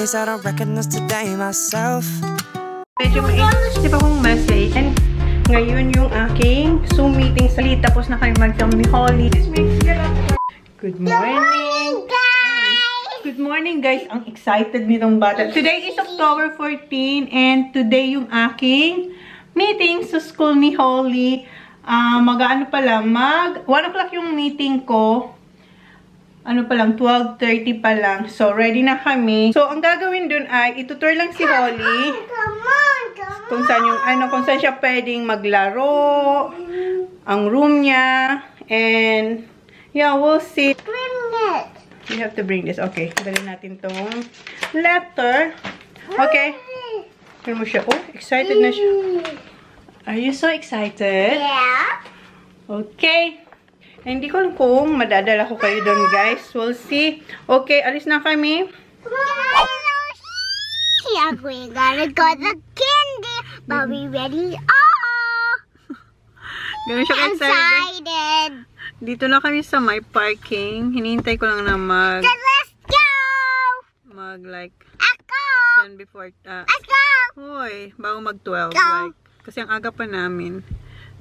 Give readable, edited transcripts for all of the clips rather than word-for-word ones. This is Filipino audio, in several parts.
days I don't recognize today myself. Medyo may pa kong message. And ngayon yung aking Zoom meeting. Tapos na kami mag-film ni Holly. Good morning, guys! Good morning, guys. Ang excited nitong bata. Today is October 14 and today yung aking meeting sa school ni Holly. Mag-ano pa lang, 1 o'clock yung meeting ko. Ano pa lang, 12:30 pa lang. So, ready na kami. So, ang gagawin dun ay, itutur lang si Holly. Kung saan yung, kung saan siya pwedeng maglaro. Ang room niya. And, yeah, we'll see. Bring it. You have to bring this. Okay, dalhin natin tong letter. Okay. Tignan mo siya. Oh, excited na siya. Are you so excited? Yeah. Okay. Hindi ko alam kung madadala ko kayo doon, guys. We'll see. Okay, alis na kami. Yeah, we're gonna go to candy, but we ready. Oh! Ganun siya Excited. Dito na kami sa my parking. Hinihintay ko lang na Let's go! like, Let's go! 10 before, Let's go! hoy, bago mag 12. Go. Like, kasi ang aga pa namin.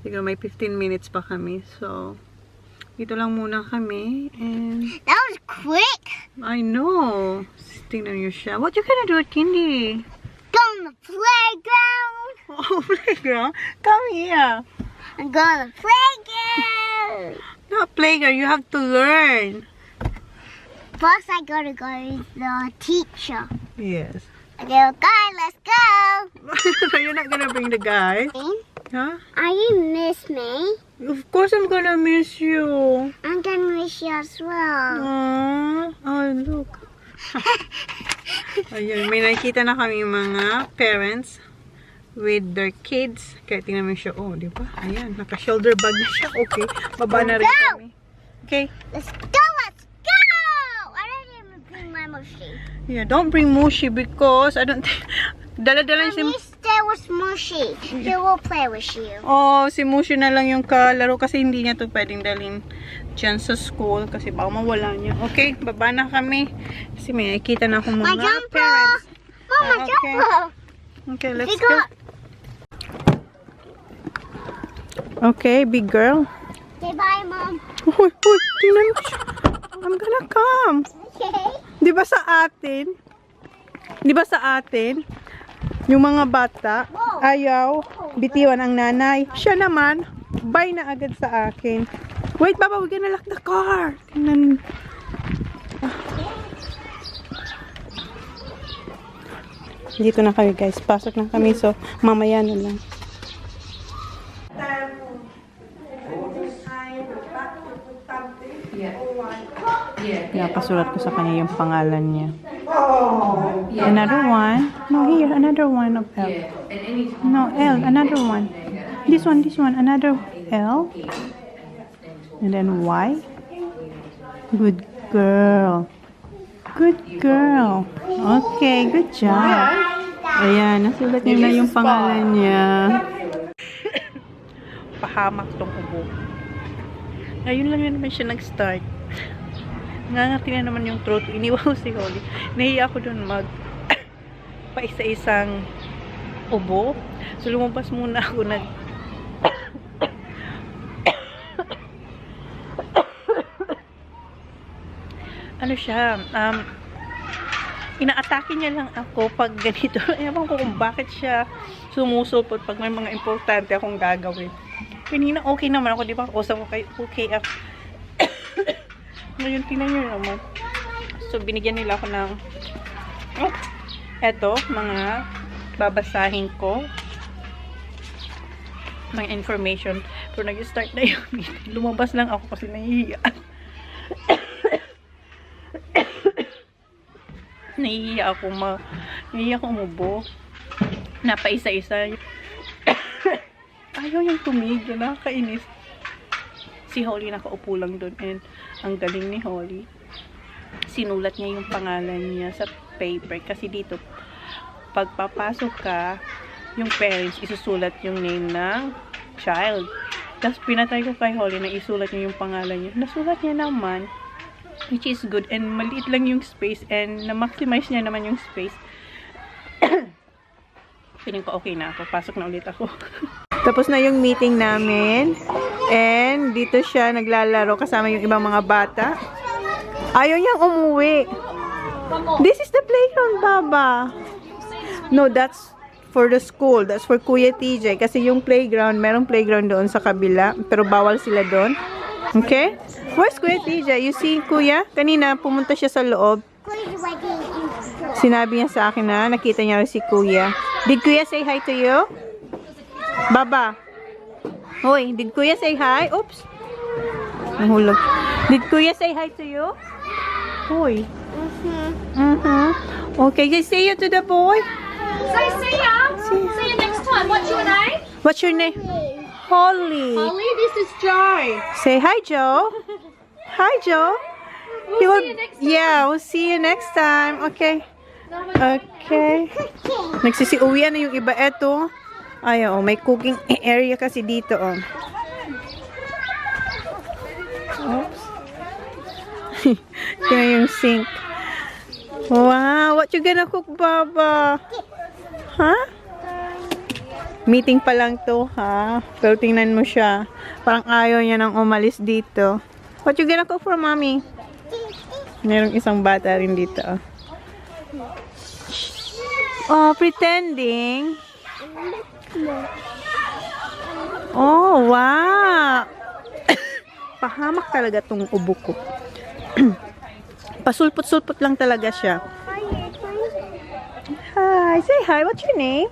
Siguro may 15 minutes pa kami. So, dito lang muna kami. And, That was quick. I know. Tingnan niyo siya. What you gonna do at Kindy? Go on the playground. Oh, playground? Come here. I'm going to playground. Not playground. You have to learn. First, I gotta go to the teacher. Yes. Okay, let's go. You're not gonna bring the guy? Huh? Are you miss me? Of course I'm gonna miss you. I'm gonna miss you as well. Aww. Oh, look. Ayun, may nakikita na kami mga parents with their kids. Kaya tingnan mo siya. Oh, di ba? Ayan, naka-shoulder bag na siya. Okay, baba na rin kami. Okay. Let's go, let's go! I didn't even bring my machine. Yeah, don't bring Mushi because I don't think... Dala-dala si... Mommy, stay with Mushy. She will play with you. Oh, si Mushi na lang yung kalaro kasi hindi niya to pwedeng dalhin dyan sa school kasi baka mawala niya. Okay, baba na kami. Kasi may nakikita na akong My mga jumper! parents. Mama, Okay. jumper! Okay, let's Bigo. go. Okay, big girl. Say bye, Mom. Uy, tingnan mo siya. I'm gonna come. Okay. Di ba sa atin, yung mga bata, ayaw, bitiwan ang nanay. Siya naman, bye na agad sa akin. Wait, Baba, we're gonna lock the car. Tingnan. Dito na kami, guys. Pasok na kami, so mamaya na lang. Nakasulat ko sa kanya yung pangalan niya. Another one. No, here, another one of L. No, L, another one. This one, another L. And then Y. Good girl. Good girl. Okay, good job. Ayan, nasulat niya na yung pangalan niya. Pahamak tong ubo. Ngayon lang yun naman siya nag-start. Ngangati na naman yung throat. Iniwaw si Holly. Nahiya ako dun paisa-isang ubo. So, lumabas muna ako ano siya, inaatake niya lang ako pag ganito. Ewan ko kung bakit siya sumusulpot pag may mga importante akong gagawin. Kanina okay naman ako, di ba? Okay ako. Ngayon, tingnan nyo naman. So, binigyan nila ako ng eto, mga babasahin ko. Mga information. Pero nag-start na yung meeting. Lumabas lang ako kasi nahihiya. Nahihiya ako umubo. Napaisa-isa. Ayaw yung tumigil. Nakakainis. Si Holly nakaupo lang doon and ang galing ni Holly. Sinulat niya yung pangalan niya sa paper kasi dito pagpapasok ka, yung parents isusulat yung name ng child. Tapos pinatay ko kay Holly na isulat niya yung pangalan niya. Nasulat niya naman. Which is good. And maliit lang yung space. And na-maximize niya naman yung space. Feeling ko okay na ako. Pasok na ulit ako. Tapos na yung meeting namin. And dito siya naglalaro kasama yung ibang mga bata. Ayaw niyang umuwi. This is the playground, Baba. No, that's for the school. That's for Kuya TJ. Kasi yung playground, merong playground doon sa kabila. Pero bawal sila doon. Okay? Where's Kuya TJ? You see, Kuya? Kanina, pumunta siya sa loob. Sinabi niya sa akin na nakita niya si Kuya. Did Kuya say hi to you? Baba. Hoy, did Kuya say hi? Oops. Nahulog. Did Kuya say hi to you? Hoy. Okay, just say you to the boy. Say see ya. See you next time. What's your name? What's your name? Holly. Holly, this is Joe. Say hi, Joe. Hi, Joe. We'll see you next time. Yeah, we'll see you next time. Okay. Okay. Nagsisiuwian na yung iba. Eto. Ay, oh, may cooking area kasi dito, oh. Oops. Yan yung sink. Wow, what you gonna cook, Baba? Ha? Meeting pa lang to, ha? Pero tingnan mo siya. Parang ayaw niya nang umalis dito. What you gonna cook for mommy? Merong isang bata rin dito, oh. Oh, pretending. Oh, wow. Pahamak talaga tong ubo ko. Pasulpot-sulpot lang talaga siya. Hi, say hi. What's your name?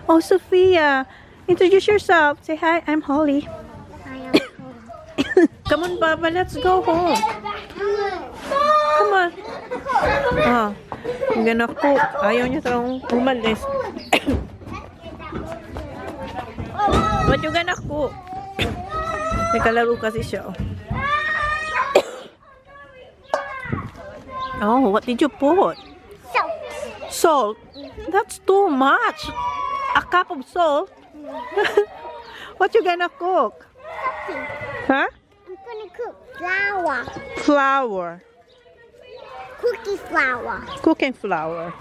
Oh, Sophia. Introduce yourself. Say hi, I'm Holly. Come on, Baba, let's go home. Come on. Oh, I'm gonna cook. Ayaw niya talagang umalis. What you gonna cook? Nagkalaro kasi siya. Oh, what did you put? Salt. Salt? That's too much. A cup of salt? What you gonna cook? Huh? I'm gonna cook flour. Flour. Cookie flour. Cooking flour.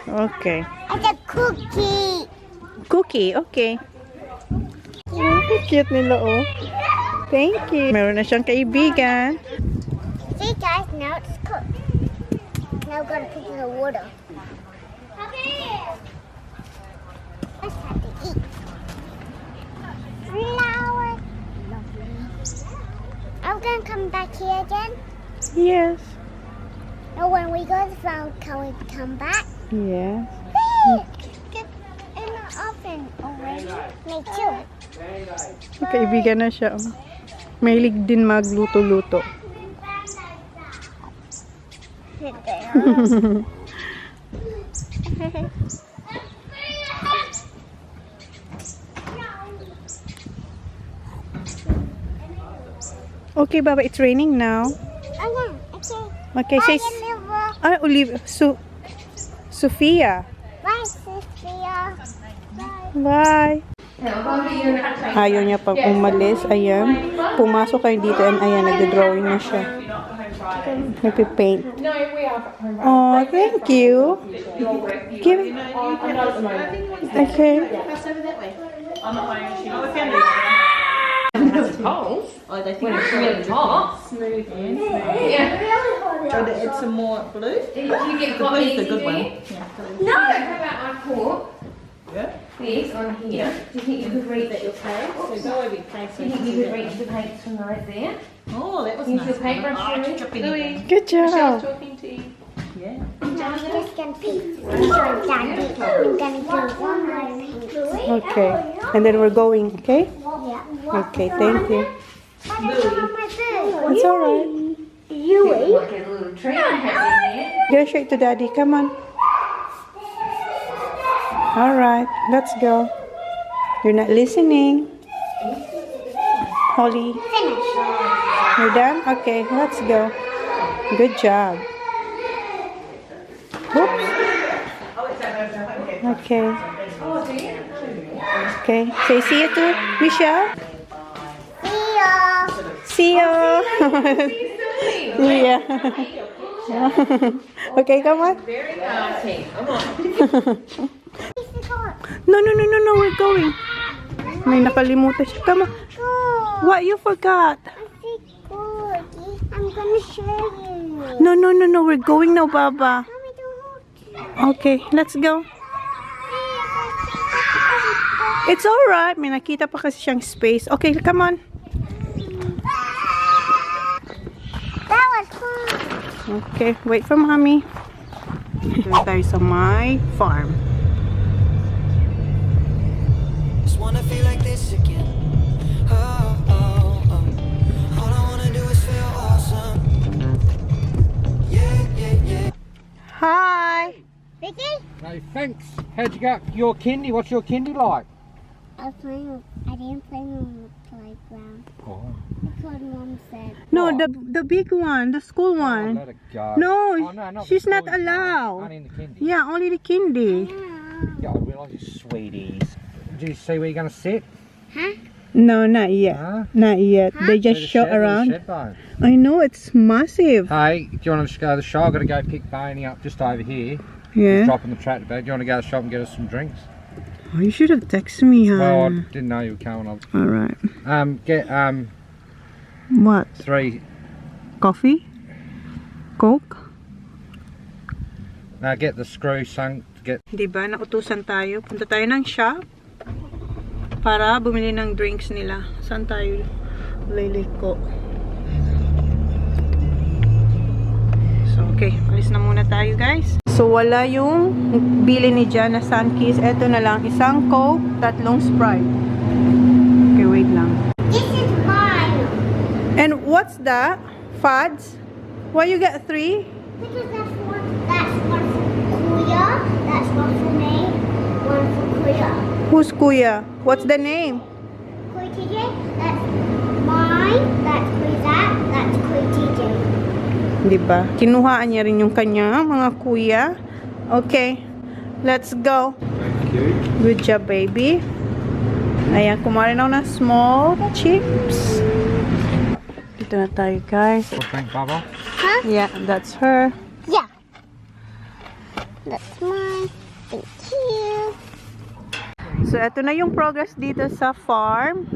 Okay. I said cookie. Cookie, okay. Oh, cute nila, oh. Thank you. Meron na siyang kaibigan. See guys, now it's cooked. Now we're gonna put it in the water. Let's have to eat. Flour. I'm gonna come back here again. Yes. And when we go to the flour, can we come back? Yes. Get in the oven already. Me too. Kaibigan na siya, oh. Mahilig din magluto-luto. Sit there. Okay, Baba, it's raining now. Okay. Okay, say... Olivia. Sophia. Bye, Sophia. Bye. Ayaw niya pang umalis. Ayan. Pumasok kayo dito and ayan, nagdo-drawing na siya. Nagpipaint. Oh, thank you. Give it. Okay. Holes. Oh, they think it's really hot. Smooth in. Yeah. Try to add some more blue. Do you get The hot blue's the easy, good do one. you? No. How about I put Yeah. this on here? Do you think you could reach your paint? So go over your face. Do you think you could reach the paint from right there? Oh, that was Use nice. your paintbrush, Oh, Louis. chop anything. Good Michelle's job. talking to you. Yeah. I'm just gonna paint. I'm gonna do one more paint. Okay. And then we're going, okay? Yeah. Okay, thank you. But it's on my food. It's alright. You eat? Like a little tree I have in there. Get straight to Daddy. Come on. Alright, let's go. You're not listening. Holly. Finish. You're done? Okay, let's go. Good job. Oops. Okay. Okay. Say see you to Michelle. See ya. See you. Yeah. Okay, come on. Very naughty. Come on. No, we're going. May nakalimutan siya. Come on. What you forgot? I'm gonna show you. No, we're going now, Baba. Okay, let's go. It's alright. May nakita pa kasi siyang space. Okay, come on. That was fun. Okay, wait for mommy. Dito tayo sa my farm. Just wanna feel like this again. Oh, oh, oh. All I wanna do is feel awesome. Yeah. Hi. Vicky? No, thanks. How'd you go? Your kindy? What's your kindy like? I didn't play on the playground. Oh, That's what Mom said. No, the big one, the school one. let it go. No, Oh, no, not she's the not toys, no. allowed. Only in the kindy. Yeah, only the kindy. Yeah, I realise you sweeties. Did you see where you're going to sit? No, not yet. Huh? Not yet. They just There's a show shed, there's a around. shed bone. I know, it's massive. Hey, do you want to just go to the shop? I've got to go pick Boney up just over here. He's Yeah. dropping the tractor bag. Do you want to go to the shop and get us some drinks? Oh, you should have texted me, huh? Well, I didn't know you were coming. Alright. Get What? 3. Coffee? Coke? Now get the screw sunk. Get. Diba, nautusan tayo. Punta tayo ng shop para bumili ng drinks nila. Saan tayo liliko? So, okay. Alis na muna tayo, guys. So, wala yung bili ni Jan na Sunkiss. Eto na lang. Isang Coke, 3 Sprite. Okay, wait lang. This is mine. And what's that? Fads? Why you get 3? Because that's one for Kuya, that's one for me, one for Kuya. Who's Kuya? What's the name? Kuya TJ, that's mine, that's Kuya Zach, that's Kuya TJ. Diba? Kinuhaan niya rin yung kanya, mga kuya. Okay. Let's go. Thank you. Good job, baby. Ayan, kumain ako ng small chips. Dito na tayo, guys. Drink, Bubba. Yeah, that's her. Yeah. That's mine. Thank you. So, ito na yung progress dito sa farm.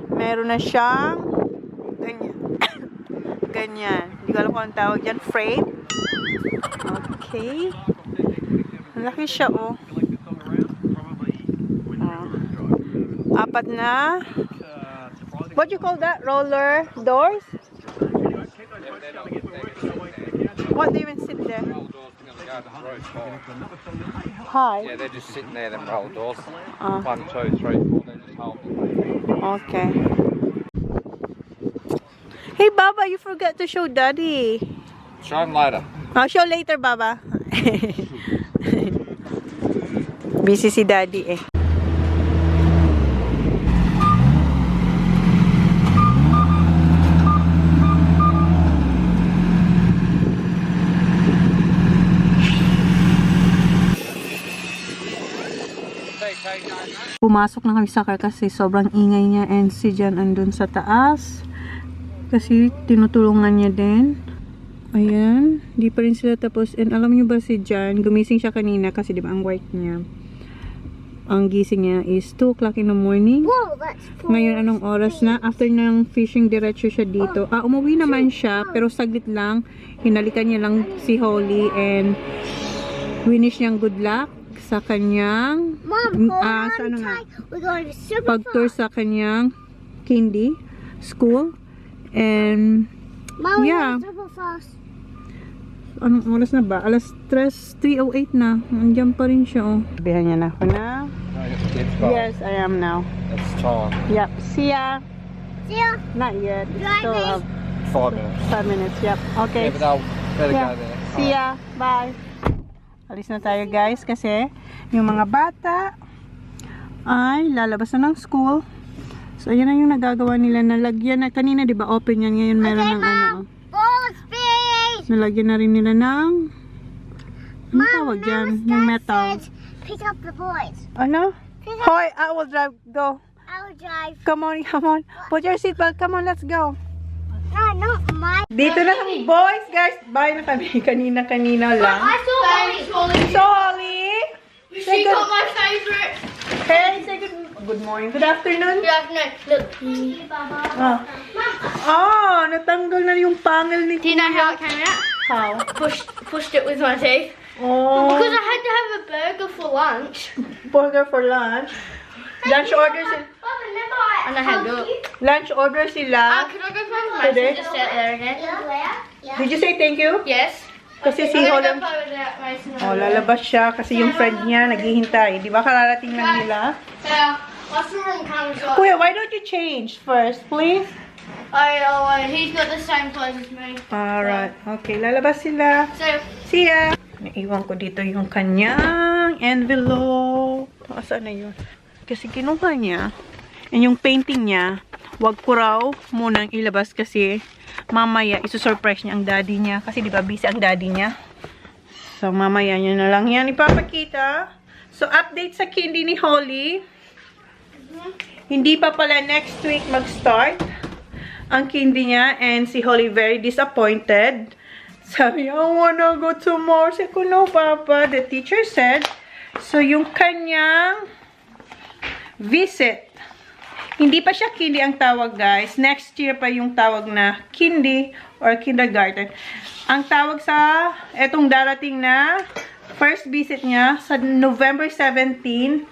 Meron na siyang ganyan. Ganyan. Hindi ko alam kung ang tawag dyan. Frame. Okay. Malaki siya, oh. Apat na. What do you call that? Roller doors? What do you even sit there? Hi. Yeah, they're just sitting there, them roll doors. 1, Oh. 2, 3, 4, they're just holding. Okay. Hey, Baba, you forgot to show Daddy. Show them later. I'll show later, Baba. Busy si Daddy eh. Pumasok na kami sa car kasi sobrang ingay niya and si Jan andun sa taas. Kasi tinutulungan niya din. Ayan. Di pa rin sila tapos. And alam niyo ba si Jan, gumising siya kanina kasi di ba ang work niya. Ang gising niya is 2 o'clock in the morning. Whoa, that's for Ngayon anong oras na? After ng fishing, diretso siya dito. Umuwi naman siya pero saglit lang. Hinalikan niya lang si Holly and winish niyang good luck sa kanyang Mom, sa ano nga? we're going to super Pag-tour sa kanyang kindy school. And Mom, we're yeah. going super fast. anong oras na ba? Alas 3:08 na. Nandiyan pa rin siya, oh. Sabihan niya na ako na. Yes, I am now. It's time. Yep. See ya. See ya. Not yet. It's still Driving. 5 minutes. 5 minutes. Yep. Okay. Yeah, but they'll better Yeah. go there. See ya. Bye. Alis na tayo, guys, kasi yung mga bata ay lalabas na ng school. So, ayan na yung nagagawa nila. Nalagyan na. Kanina, di ba, open yan. Ngayon, meron ng ano. Ball speed. Nalagyan na rin nila ng ano tawag dyan? Yung metal. Pick up the boys. Ano? Hoy, I will drive. Go. I will drive. Come on, come on. Put your seatbelt. Come on, let's go. No, not mine. Dito na kami, boys, guys. Bye na kami. Kanina-kanina lang. I saw Holly. So, Holly. She got my favourite. Hey, say good morning. Good afternoon. Good afternoon. Look. Ah. Oh, natanggal na yung pangil ni Do you know how it came out? How? Pushed it with my teeth. Oh, Because I had to have a burger for lunch. burger for lunch. Lunch order sila. And I had to. Lunch order sila. Could I go find my Today? Just sit there again? Did you say thank you? Yes. Kasi si I'm Holly, gonna go play with that Mason. oh, lalabas siya kasi yung friend niya naghihintay. Di ba kararating lang nila? So, what's the wrong camera shot? Kuya, why don't you change first, please? He's got the same clothes as me. Alright. Okay, lalabas sila. So, See ya! Naiwan ko dito yung kanyang envelope. Saan na yun? Kasi kinuha niya. And yung painting niya, wag ko raw munang ilabas kasi mamaya isusurprise niya ang daddy niya. Kasi di ba busy ang daddy niya. So mamaya niya na lang yan ipapakita. So update sa candy ni Holly. Hindi pa pala next week mag-start ang candy niya. And si Holly very disappointed. Sabi, I wanna go tomorrow. Sabi ko, no, Papa. The teacher said, so yung kanyang visit, hindi pa siya kindi ang tawag, guys. Next year pa yung tawag na kindi or kindergarten. Ang tawag sa etong darating na first visit niya sa November 17,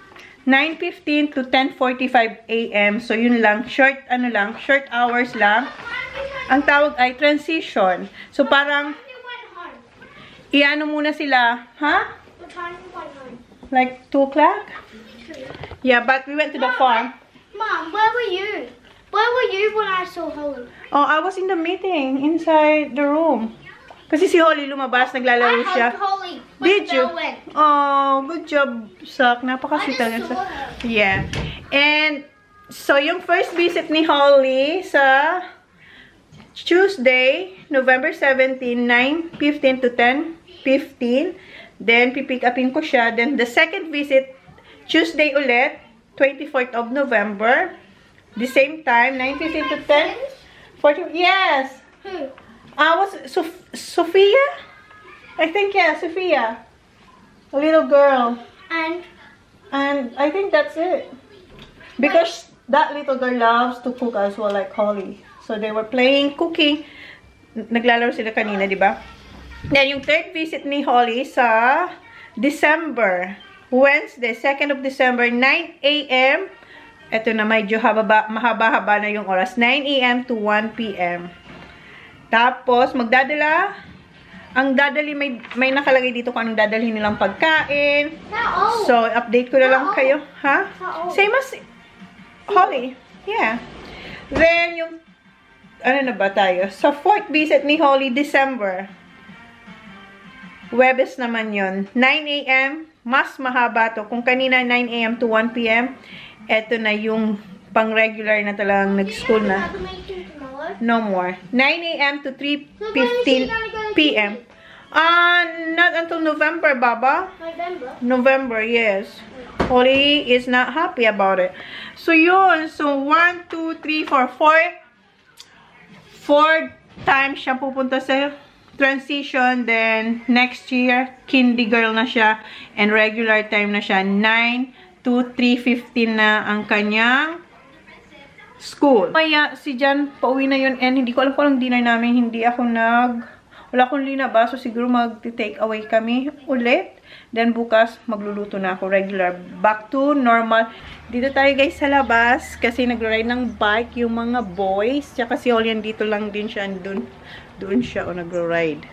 9:15 to 10:45 a.m. So, yun lang. Short hours lang. Ang tawag ay transition. So, parang, iano muna sila, ha? What time you went home? Like 2 o'clock? Yeah, but we went to the farm. Mom, where were you? Where were you when I saw Holly? Oh, I was in the meeting inside the room. Kasi si Holly lumabas, naglalaro I siya. hugged Holly when Did the you? bell went. Oh, good job, Sak. Napaka-sweet I talaga just siya. saw her. Yeah. And, so, yung first visit ni Holly sa Tuesday, November 17, 9:15 to 10:15. Then, pipick upin ko siya. Then, the second visit, Tuesday ulit, 24th of November. The same time, 9:15 to 10:40. Yes! Who? Was Sophia? I think, yeah, Sophia. A little girl. And I think that's it. Because that little girl loves to cook as well, like Holly. So, they were playing, cooking. Naglalaro sila kanina, di ba? Then, yung third visit ni Holly sa December. Wednesday, 2nd of December, 9 a.m. Ito na, medyo mahaba-haba na yung oras. 9 a.m. to 1 p.m. Tapos, magdadala. Ang dadali, may nakalagay dito kung anong dadalhin nilang pagkain. So, update ko na lang kayo. Ha? Same as Holly. Yeah. Then, yung ano na ba tayo? Sa fourth visit ni Holly, December. Webes naman yon. 9 a.m. Mas mahaba to. Kung kanina 9 a.m. to 1 p.m. Eto na yung pang-regular na talagang nag-school na. No more. 9 a.m. to 3:15 p.m. Not until November, Baba. November, yes. Holly is not happy about it. So, yun. So, 1, 2, 3, 4. 4 times siya pupunta sa transition. Then, next year, kindy girl na siya. And regular time na siya. 9 to 3:15 na ang kanyang school. Maya, si Jan, pauwi na yun. And hindi ko alam kung anong dinner namin. Wala akong linaba. So, siguro mag-take away kami ulit. Then, bukas, magluluto na ako. Regular. Back to normal. Dito tayo, guys, sa labas. Kasi nag-ride ng bike yung mga boys. Tsaka si Olian dito lang din siya. Doon siya o nag-ride.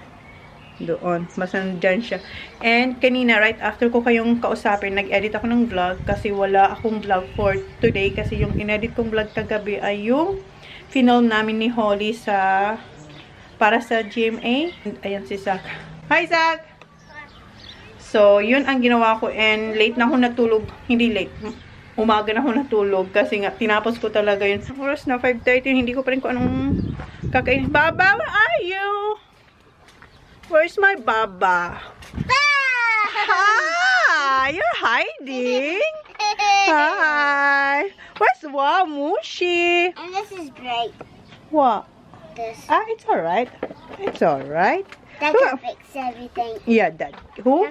Doon. Mas nandyan siya. And, kanina, right after ko kayong kausapin, nag-edit ako ng vlog. Kasi wala akong vlog for today. Kasi yung in-edit kong vlog kagabi ay yung final namin ni Holly para sa GMA. Ayan si Zach. Hi, Zach! So, yun ang ginawa ko. And, late na ako natulog. Hindi late. Umaga na ako natulog. Kasi nga, tinapos ko talaga yun. Oras na 5:30. Hindi ko pa rin kung anong kakainin. Baba, where are you? Where's my Baba? Hi! You're hiding? Hi! Where's Wamushi? And this is great. What? this. Ah, it's alright. It's alright. Dad can fix everything. Yeah, Dad. Who?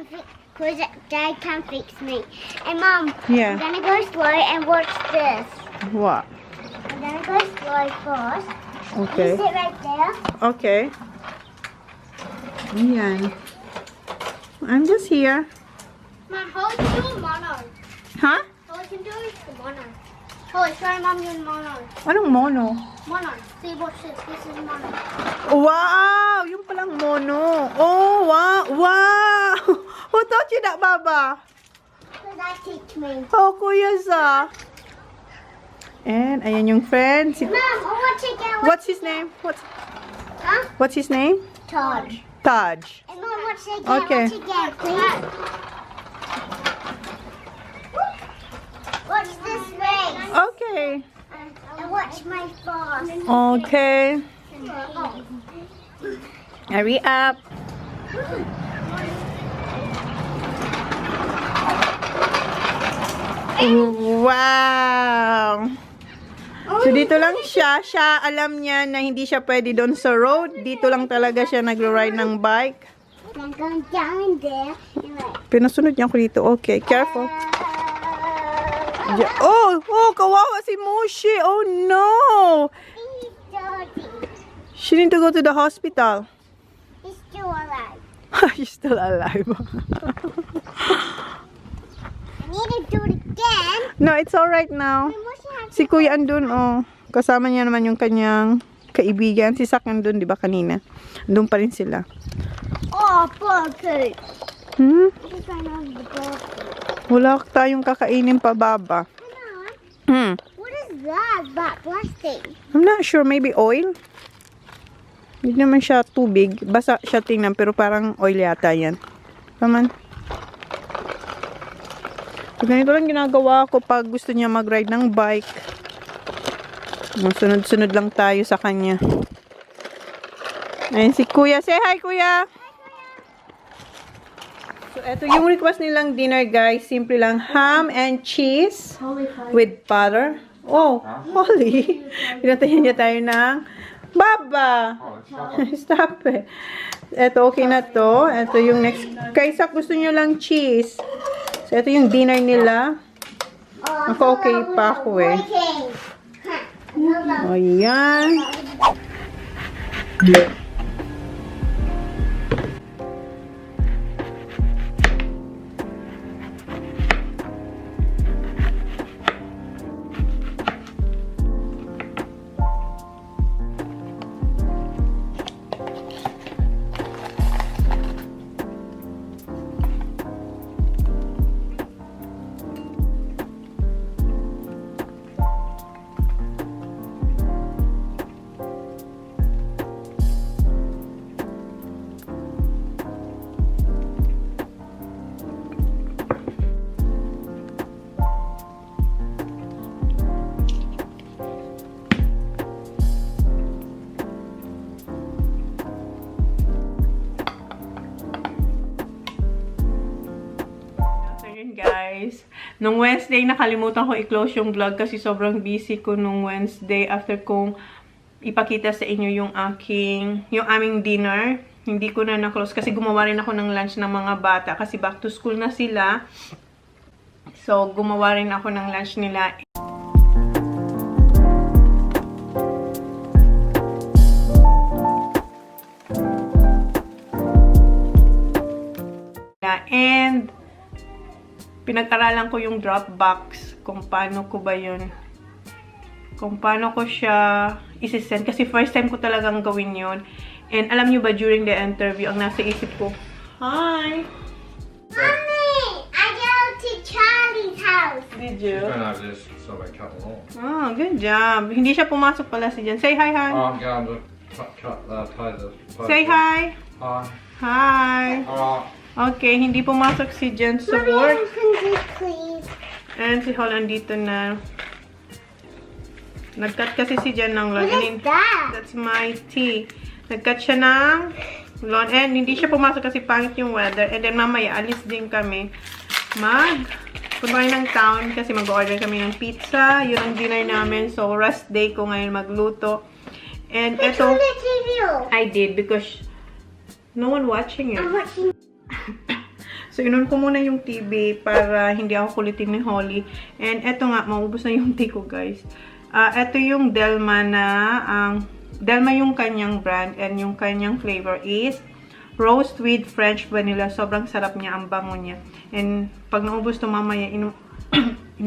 Because Dad can fix me. And Mom, Yeah. I'm gonna go slow and watch this. What? I'm gonna go slow first. Okay. You sit right there. Okay. Ayan. I'm just here. Mom, hold your mono. Huh? Hold him do is the mono. Hold, show Mom your mono. Anong mono? Mono. See, watch this. This is mono. Wow! Yung palang mono. Oh, wow! Wow! Who taught you that, Baba? Because that teach me. Oh, Kuya Sa. And, ayan yung friend. Si Mom, I want to get What's his name? Huh? What's his name? Todd. Taj. And Mom, watch it again. Okay. Watch again, please. Watch this race. Okay. And watch my fast. Okay. Hurry up. Wow! So, dito lang siya. Siya, alam niya na hindi siya pwede doon sa road. Dito lang talaga siya nagro-ride ng bike. I'm going down there. And like, Pinasunod niya ako dito. Okay, careful. Oh, kawawa si Mushi. Oh, no! he's dirty. She need to go to the hospital. He's still alive. She's still alive. I need to do it again. No, it's alright now. Si Kuya andun, oh. Kasama niya naman yung kanyang kaibigan. Si Sak andun, di ba kanina? Andun pa rin sila. Oh, burger. Hmm? Just right now the burger. Wala tayong kakainin pa, Baba. Hmm. What is that? That plastic. I'm not sure. Maybe oil? Hindi naman siya tubig. Basa siya tingnan, pero parang oil yata yan. Paman. So, ganito lang ginagawa ko pag gusto niya mag-ride ng bike. Sunod-sunod lang tayo sa kanya. Ayan si Kuya. Say hi, Kuya! So, eto yung request nilang dinner, guys. Simple lang. Ham and cheese with butter. Oh, holy. Pinatayin niya tayo ng Baba! Stop it. Eto, okay na to. Eto yung next. Kaysa gusto niyo lang cheese. So, ito yung dinner nila. Ako okay pa ako eh. O, yan. Guys, nung Wednesday nakalimutan ko i-close yung vlog kasi sobrang busy ko nung Wednesday after kong ipakita sa inyo yung aming dinner. Hindi ko na na-close kasi gumawa rin ako ng lunch ng mga bata kasi back to school na sila. So, gumawa rin ako ng lunch nila. And pinag-aralan ko yung Dropbox kung paano ko ba yun, kung paano ko siya isi-send kasi first time ko talagang gawin yun. And alam nyo ba, during the interview, ang nasa isip ko, hi! Mommy, I go to Charlie's house. Did you? Going over this so I cut the lawn. Oh, good job. Hindi siya pumasok pala si Jen. Say hi, hi. I'm going to tie the Say hi. Hi. Hi. Alright. Okay, hindi pumasok si Jen sa work. Open this, please. And si Holland dito na. Nag-cut kasi si Jen ng lawn. What is that? That's my tea. Nag-cut siya ng lawn. And hindi siya pumasok kasi pangit yung weather. And then mamaya, alis din kami. Punta kami ng town kasi mag-order kami ng pizza. Yun ang dinner namin. So, rest day ko ngayon magluto. And Turn eto, the TV off. I did because no one watching it. I'm watching. So, inon ko muna yung TV para hindi ako kulitin ni Holly. And eto nga, maubos na yung tea ko, guys. Eto yung Delma na, Delma yung kanyang brand and yung kanyang flavor is roast with French vanilla. Sobrang sarap niya, ang bango niya. And pag naubos to mamaya, inom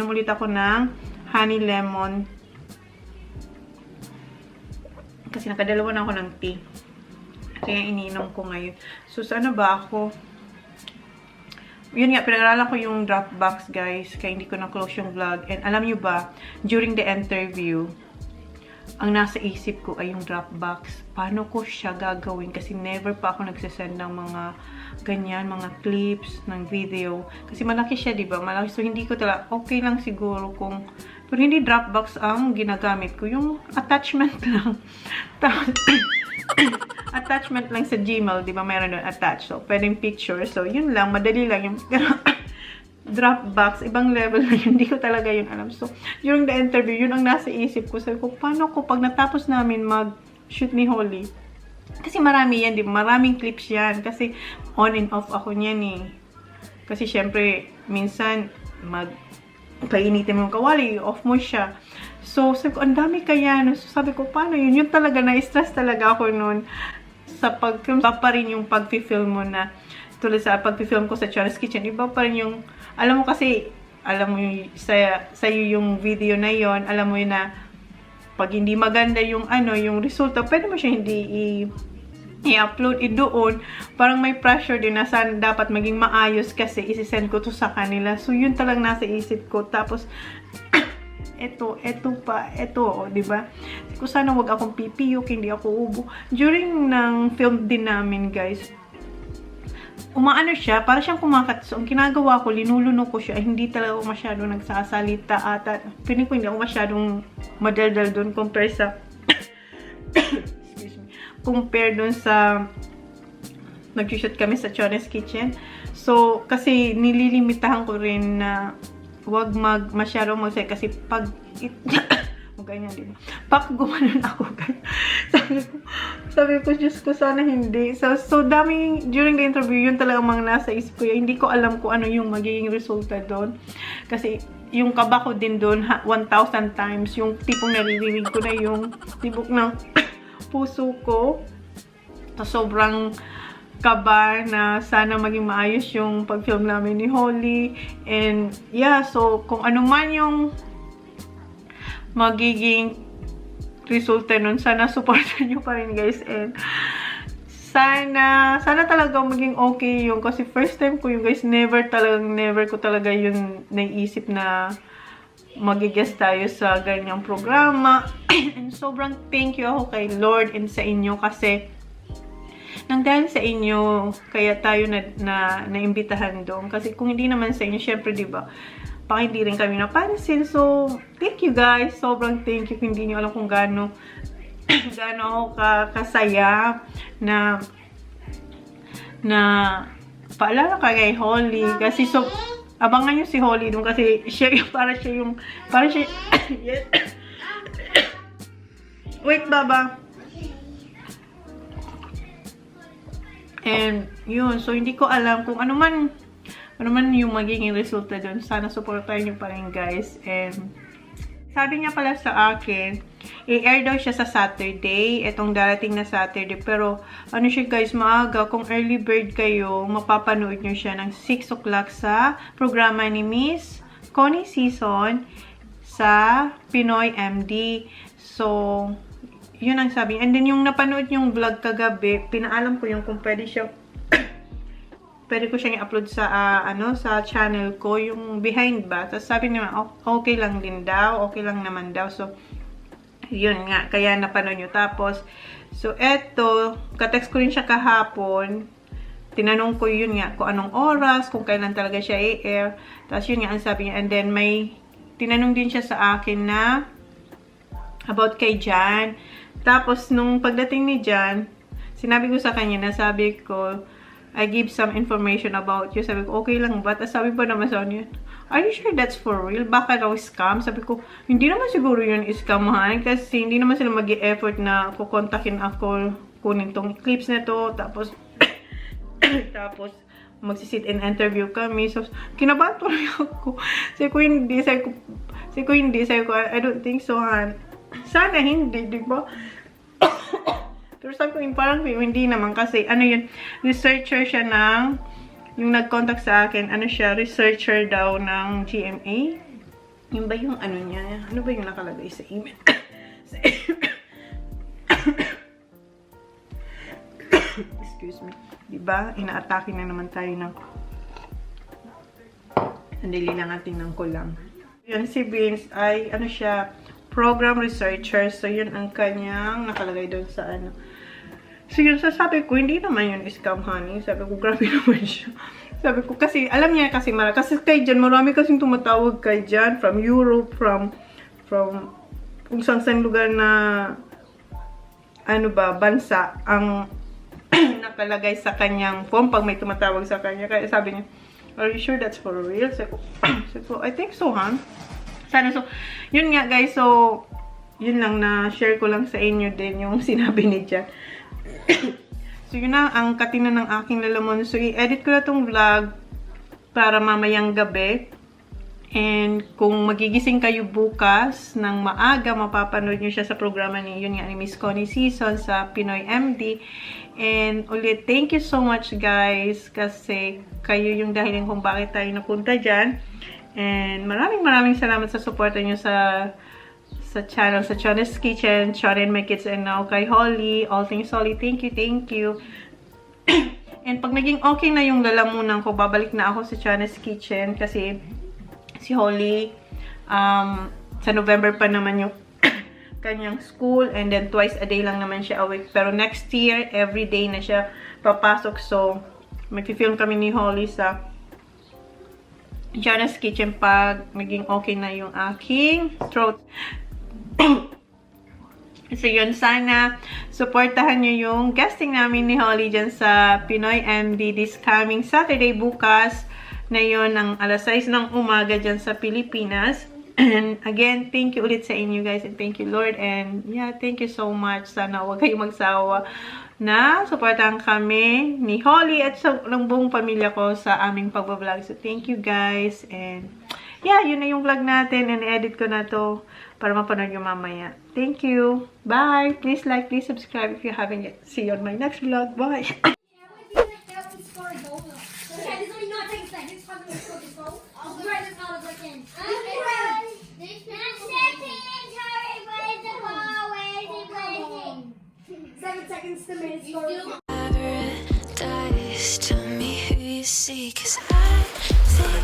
ulit ako ng honey lemon. Kasi nakadalawa na ako ng tea. Kaya iniinom ko ngayon. So, sana ba ako? Yun nga, pinag-aralan ko yung Dropbox, guys. Kaya hindi ko na-close yung vlog. And alam nyo ba, during the interview, ang nasa isip ko ay yung Dropbox. Paano ko siya gagawin? Kasi never pa ako nagsasend ng mga ganyan, mga clips ng video. Kasi malaki siya, diba? Malaki. So, hindi ko talaga, okay lang siguro kung, pero hindi Dropbox ang ginagamit ko. Yung attachment lang. Attachment lang sa Gmail, di ba? Meron doon attach. So, pwedeng picture. So, yun lang. Madali lang yung Dropbox. Ibang level na yun. Hindi ko talaga yun alam. So, during the interview, yun ang nasa isip ko. Sabi ko, paano ko pag natapos namin mag-shoot ni Holly? Kasi marami yan, di ba? Maraming clips yan. Kasi on and off ako niyan eh. Kasi syempre, minsan, painitin mo yung kawali, off mo siya. So, sabi ko, ang dami kaya. So, sabi ko, paano yun? Yun talaga, na-stress talaga ako noon. Sa pag-film, iba pa rin yung pag-film mo na, tulad sa pag-film ko sa Chona's Kitchen, iba pa rin yung, alam mo kasi, alam mo yung, sa'yo yung video na yon, alam mo yun na, pag hindi maganda yung, yung resulta, pwede mo siya hindi i-upload doon. Parang may pressure din na saan dapat maging maayos kasi isi-send ko to sa kanila. So, yun talagang nasa isip ko. Tapos, ito, di ba? Kung sana wag akong pipiyok, hindi ako ubo. During ng film din namin, guys, umaano siya, para siyang kumakat. So, ang ginagawa ko, linulunok ko siya. Hindi talaga ako masyado nagsasalita at feeling ko hindi ako masyadong madaldal doon compare sa excuse me, compare doon sa nag-shoot kami sa Chona's Kitchen. So, kasi nililimitahan ko rin na wag masyadong mag-say kasi pag ganyan din. Pag gumanon ako, guys. sabi ko, Diyos ko, sana hindi. So daming, during the interview, yun talaga mga nasa isip ko. Hindi ko alam kung ano yung magiging resulta doon. Kasi yung kaba ko din doon, 1,000 times. Yung tipong naririnig ko na yung tibok ng puso ko. So, sobrang kaba na sana maging maayos yung pag-film namin ni Holly. And yeah, so kung ano man yung magiging resulta nun, sana supportan nyo pa rin, guys. And sana talaga maging okay yung, kasi first time ko yung, guys, never ko talaga yung naisip na mag-guest tayo sa ganyang programa. And sobrang thank you ako kay Lord and sa inyo kasi nang dahil sa inyo, kaya tayo naimbitahan doon. Kasi kung hindi naman sa inyo, syempre, diba, baka hindi rin kami napansin. So, thank you, guys. Sobrang thank you. Hindi nyo alam kung gaano ako kasaya na paalala ka kay Holly. Kasi so, abangan nyo si Holly doon kasi para siya yes. Wait, Baba. And, yun. So, hindi ko alam kung ano man yung magiging resulta dun. Sana supportahan nyo pa rin, guys. And, sabi niya pala sa akin, i-air daw siya sa Saturday. Itong darating na Saturday. Pero, ano siya, guys, maaga. Kung early bird kayo, mapapanood nyo siya ng 6 o'clock sa programa ni Miss Connie Season sa Pinoy MD. So, yun ang sabi. And then, yung napanood yung vlog kagabi, pinaalam ko yung kung pwede siya, pwede ko siyang i-upload sa, sa channel ko, yung behind ba. Tapos sabi niya, okay lang din daw, okay lang naman daw. So, yun nga, kaya napanood nyo. Tapos, so, eto, katext ko rin siya kahapon. Tinanong ko yun nga, kung anong oras, kung kailan talaga siya i-air. Tapos, yun nga, ang sabi niya. And then, may tinanong din siya sa akin na about kay Jan. Tapos, nung pagdating ni Jan, sinabi ko sa kanya na sabi ko, I give some information about you. Sabi ko, okay lang ba? Tapos sabi pa naman sa kanya, are you sure that's for real? Baka daw scam? Sabi ko, hindi naman siguro yun scamahan kasi hindi naman sila mag-i-effort na kukontakin ako, kunin tong clips na to, tapos tapos magsisit and interview kami. So, kinabahan tuloy ako. Sabi ko, hindi. I don't think so, han. Sana hindi, di ba? Pero sabi ko, parang hindi naman kasi, ano yun, researcher siya ng, yung nag-contact sa akin, ano siya, researcher daw ng GMA. Yun ba yung ano niya? Ano ba yung nakalagay sa email? Excuse me. Diba? Ina-atake na naman tayo ng sandali lang natin ng kulang. Yun, si Vince ay, ano siya, program researcher. So, yun ang kanyang nakalagay doon sa ano. So, yun, sabi ko, hindi naman yun scam, honey. Sabi ko, grabe naman siya. Sabi ko, kasi, alam niya kasi, kasi kay dyan, marami kasing tumatawag kay dyan, from Europe, from kung saan lugar na, ano ba, bansa, ang nakalagay sa kanyang form pag may tumatawag sa kanya. Kaya sabi niya, are you sure that's for real? Sabi ko, I think so, huh? Sana so, yun nga guys, so, yun lang na share ko lang sa inyo din yung sinabi ni Jan. So, yun na ang katina ng aking lalamon. So, i-edit ko na tong vlog para mamayang gabi. And kung magigising kayo bukas ng maaga, mapapanood nyo siya sa programa ni, yun nga, ni Miss Connie Season sa Pinoy MD. And ulit, thank you so much guys kasi kayo yung dahilan kung bakit tayo napunta dyan. And maraming salamat sa suporta nyo sa channel, sa Chona's Kitchen, ChonaAndMyKids, and now kay Holly, All Things Holly. Thank you. And pag naging okay na yung lalamunan ko, babalik na ako sa Chona's Kitchen kasi si Holly, sa November pa naman yung kanyang school, and then twice a day lang naman siya awake. Pero next year, every day na siya papasok. So, mag-film kami ni Holly sa Chona's Kitchen pag naging okay na yung aking throat. So, yun, sana supportahan nyo yung guesting namin ni Holly dyan sa Pinoy MD this coming Saturday, bukas na yun, ng alas 6 ng umaga dyan sa Pilipinas. And again, thank you ulit sa inyo guys, and thank you Lord, and yeah, thank you so much. Sana huwag kayong magsawa na supportahan kami ni Holly at sa ng buong pamilya ko sa aming pagbablog. So thank you guys, and yeah, yun na yung vlog natin, and edit ko na to para mapanood nyo mamaya. Thank you. Bye. Please like, please subscribe if you haven't yet. See you on my next vlog. Bye. Paradise, tell me who you see, 'cause I